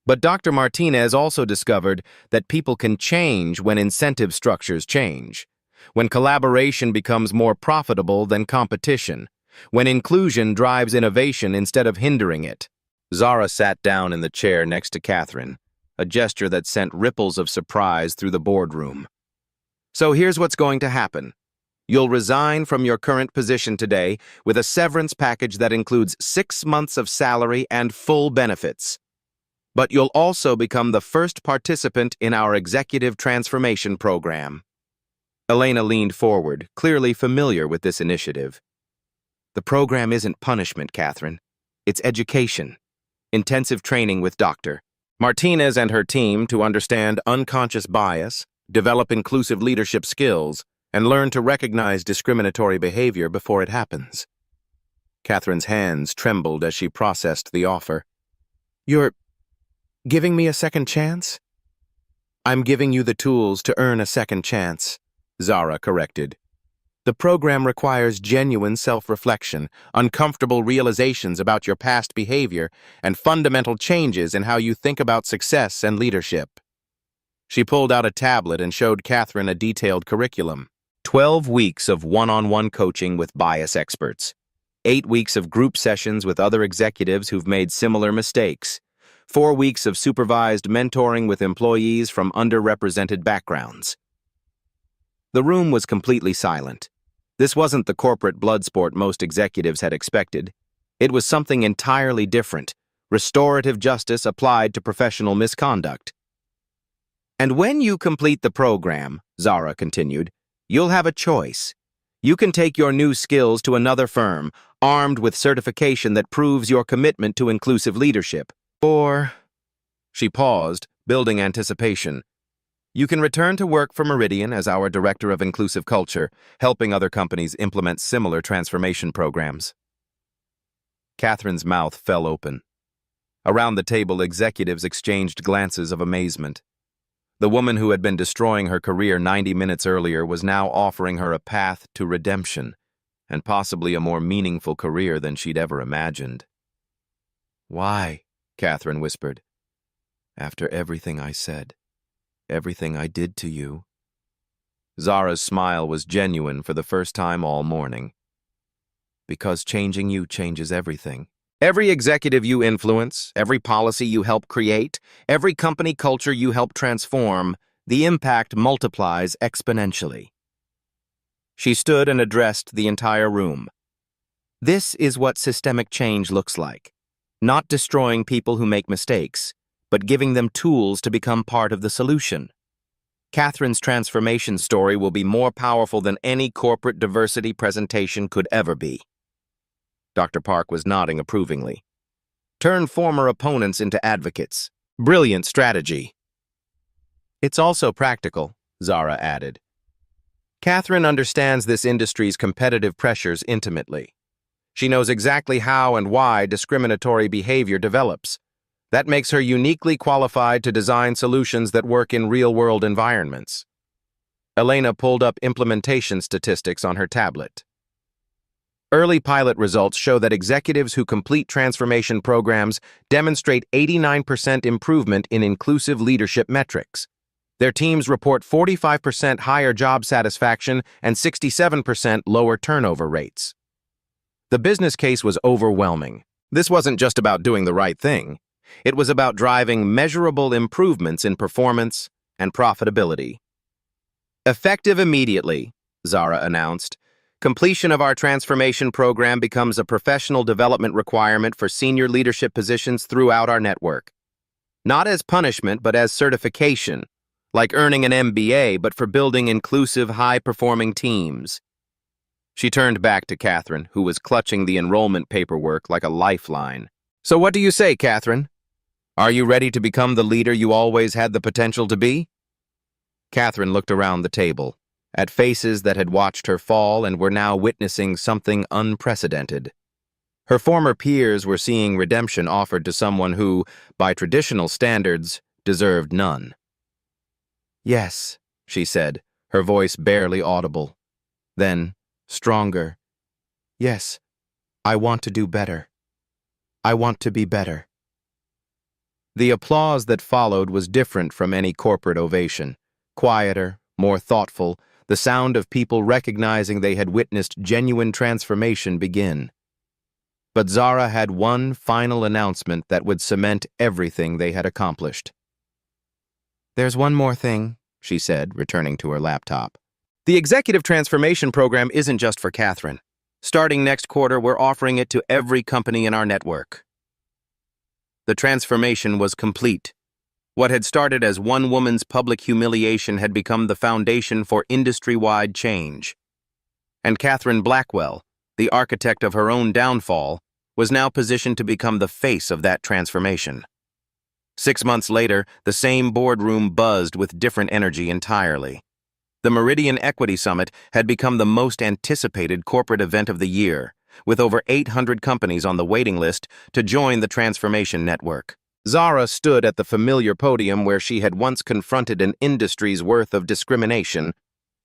But Dr. Martinez also discovered that people can change when incentive structures change, when collaboration becomes more profitable than competition, when inclusion drives innovation instead of hindering it. Zara sat down in the chair next to Catherine, a gesture that sent ripples of surprise through the boardroom. "So here's what's going to happen. You'll resign from your current position today with a severance package that includes 6 months of salary and full benefits. But you'll also become the first participant in our executive transformation program." Elena leaned forward, clearly familiar with this initiative. "The program isn't punishment, Catherine. It's education. Intensive training with Dr. Martinez and her team to understand unconscious bias, develop inclusive leadership skills, and learn to recognize discriminatory behavior before it happens." Catherine's hands trembled as she processed the offer. "You're giving me a second chance?" "I'm giving you the tools to earn a second chance," Zara corrected. The program requires genuine self-reflection, uncomfortable realizations about your past behavior, and fundamental changes in how you think about success and leadership. She pulled out a tablet and showed Catherine a detailed curriculum. 12 weeks of one-on-one coaching with bias experts. 8 weeks of group sessions with other executives who've made similar mistakes. 4 weeks of supervised mentoring with employees from underrepresented backgrounds. The room was completely silent. This wasn't the corporate blood sport most executives had expected. It was something entirely different, restorative justice applied to professional misconduct. And when you complete the program, Zara continued, you'll have a choice. You can take your new skills to another firm, armed with certification that proves your commitment to inclusive leadership. Or, she paused, building anticipation. You can return to work for Meridian as our Director of Inclusive Culture, helping other companies implement similar transformation programs. Catherine's mouth fell open. Around the table, executives exchanged glances of amazement. The woman who had been destroying her career 90 minutes earlier was now offering her a path to redemption, and possibly a more meaningful career than she'd ever imagined. "Why?" Catherine whispered. "After everything I said. Everything I did to you." Zara's smile was genuine for the first time all morning. "Because changing you changes everything. Every executive you influence, every policy you help create, every company culture you help transform, the impact multiplies exponentially." She stood and addressed the entire room. This is what systemic change looks like. Not destroying people who make mistakes, but giving them tools to become part of the solution. Catherine's transformation story will be more powerful than any corporate diversity presentation could ever be. Dr. Park was nodding approvingly. Turn former opponents into advocates. Brilliant strategy. It's also practical, Zara added. Catherine understands this industry's competitive pressures intimately. She knows exactly how and why discriminatory behavior develops. That makes her uniquely qualified to design solutions that work in real-world environments. Elena pulled up implementation statistics on her tablet. Early pilot results show that executives who complete transformation programs demonstrate 89% improvement in inclusive leadership metrics. Their teams report 45% higher job satisfaction and 67% lower turnover rates. The business case was overwhelming. This wasn't just about doing the right thing. It was about driving measurable improvements in performance and profitability. Effective immediately, Zara announced, completion of our transformation program becomes a professional development requirement for senior leadership positions throughout our network. Not as punishment, but as certification, like earning an MBA, but for building inclusive, high-performing teams. She turned back to Catherine, who was clutching the enrollment paperwork like a lifeline. So what do you say, Catherine? Are you ready to become the leader you always had the potential to be? Catherine looked around the table, at faces that had watched her fall and were now witnessing something unprecedented. Her former peers were seeing redemption offered to someone who, by traditional standards, deserved none. Yes, she said, her voice barely audible. Then, stronger. Yes, I want to do better. I want to be better. The applause that followed was different from any corporate ovation. Quieter, more thoughtful, the sound of people recognizing they had witnessed genuine transformation begin. But Zara had one final announcement that would cement everything they had accomplished. There's one more thing, she said, returning to her laptop. The Executive Transformation Program isn't just for Catherine. Starting next quarter, we're offering it to every company in our network. The transformation was complete. What had started as one woman's public humiliation had become the foundation for industry-wide change. And Catherine Blackwell, the architect of her own downfall, was now positioned to become the face of that transformation. 6 months later, the same boardroom buzzed with different energy entirely. The Meridian Equity Summit had become the most anticipated corporate event of the year, with over 800 companies on the waiting list to join the Transformation Network. Zara stood at the familiar podium where she had once confronted an industry's worth of discrimination,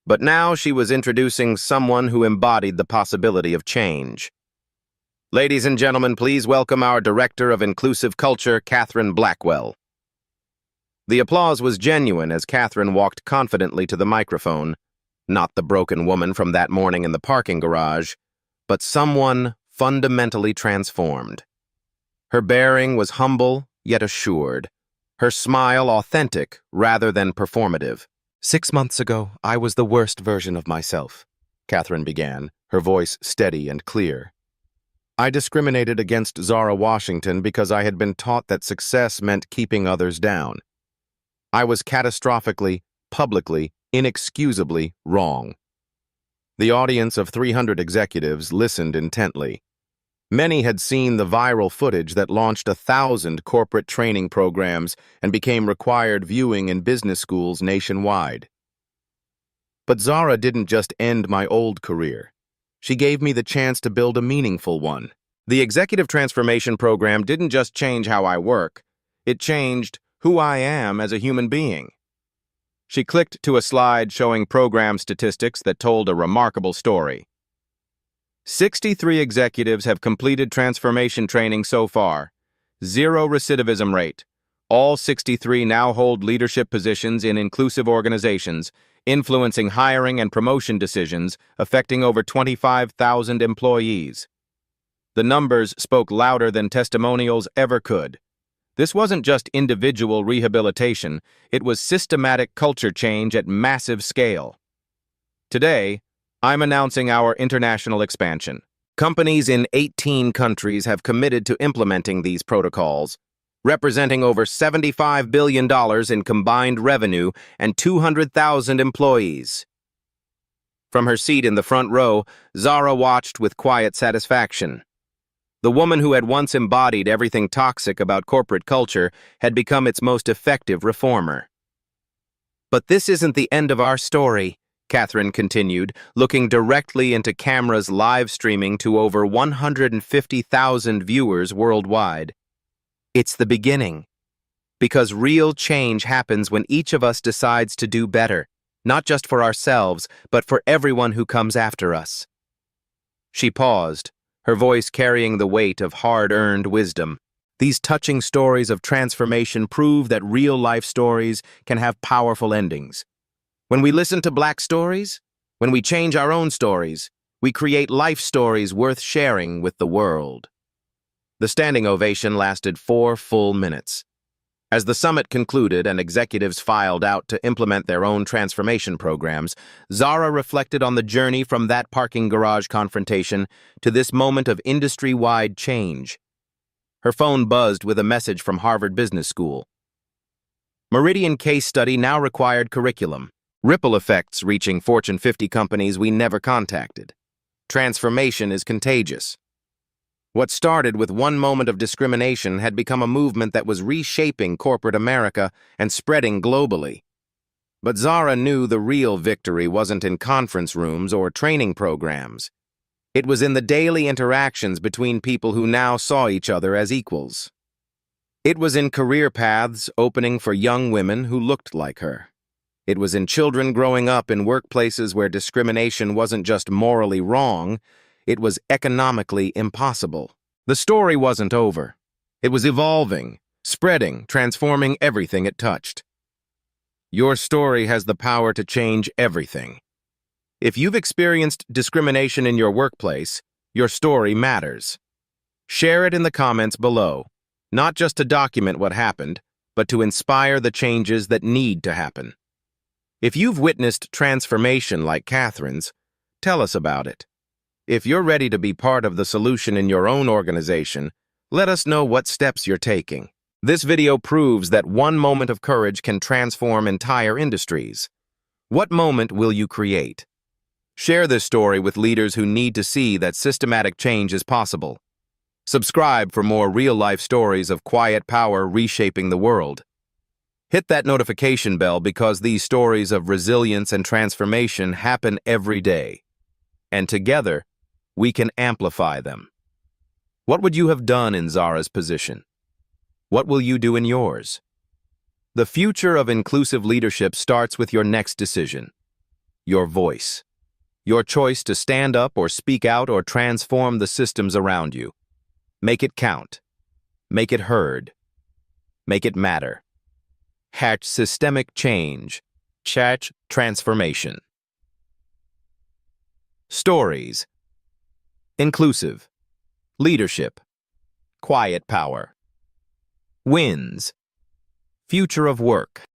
But now she was introducing someone who embodied the possibility of change. Ladies and gentlemen, please welcome our Director of Inclusive Culture, Catherine Blackwell. The applause was genuine as Catherine walked confidently to the microphone, not the broken woman from that morning in the parking garage, but someone fundamentally transformed. Her bearing was humble yet assured, her smile authentic rather than performative. 6 months ago, I was the worst version of myself, Catherine began, her voice steady and clear. I discriminated against Zara Washington because I had been taught that success meant keeping others down. I was catastrophically, publicly, inexcusably wrong. The audience of 300 executives listened intently. Many had seen the viral footage that launched 1,000 corporate training programs and became required viewing in business schools nationwide. But Zara didn't just end my old career. She gave me the chance to build a meaningful one. The Executive Transformation Program didn't just change how I work, it changed who I am as a human being. She clicked to a slide showing program statistics that told a remarkable story. 63 executives have completed transformation training so far. 0 recidivism rate. All 63 now hold leadership positions in inclusive organizations, influencing hiring and promotion decisions, affecting over 25,000 employees. The numbers spoke louder than testimonials ever could. This wasn't just individual rehabilitation, it was systematic culture change at massive scale. Today, I'm announcing our international expansion. Companies in 18 countries have committed to implementing these protocols, representing over $75 billion in combined revenue and 200,000 employees. From her seat in the front row, Zara watched with quiet satisfaction. The woman who had once embodied everything toxic about corporate culture had become its most effective reformer. But this isn't the end of our story, Catherine continued, looking directly into cameras live streaming to over 150,000 viewers worldwide. It's the beginning. Because real change happens when each of us decides to do better, not just for ourselves, but for everyone who comes after us. She paused, her voice carrying the weight of hard-earned wisdom. These touching stories of transformation prove that real-life stories can have powerful endings. When we listen to Black stories, when we change our own stories, we create life stories worth sharing with the world. The standing ovation lasted 4 full minutes. As the summit concluded and executives filed out to implement their own transformation programs, Zara reflected on the journey from that parking garage confrontation to this moment of industry-wide change. Her phone buzzed with a message from Harvard Business School. Meridian case study now required curriculum. Ripple effects reaching Fortune 50 companies we never contacted. Transformation is contagious. What started with one moment of discrimination had become a movement that was reshaping corporate America and spreading globally. But Zara knew the real victory wasn't in conference rooms or training programs. It was in the daily interactions between people who now saw each other as equals. It was in career paths opening for young women who looked like her. It was in children growing up in workplaces where discrimination wasn't just morally wrong, it was economically impossible. The story wasn't over. It was evolving, spreading, transforming everything it touched. Your story has the power to change everything. If you've experienced discrimination in your workplace, your story matters. Share it in the comments below, not just to document what happened, but to inspire the changes that need to happen. If you've witnessed transformation like Catherine's, tell us about it. If you're ready to be part of the solution in your own organization, let us know what steps you're taking. This video proves that one moment of courage can transform entire industries. What moment will you create? Share this story with leaders who need to see that systematic change is possible. Subscribe for more real-life stories of quiet power reshaping the world. Hit that notification bell because these stories of resilience and transformation happen every day. And together, we can amplify them. What would you have done in Zara's position? What will you do in yours? The future of inclusive leadership starts with your next decision. your voice. Your choice to stand up or speak out or transform the systems around you. Make it count. Make it heard. Make it matter. Hatch systemic change. Hatch transformation. Stories. Inclusive. Leadership. Quiet power. Wins. Future of work.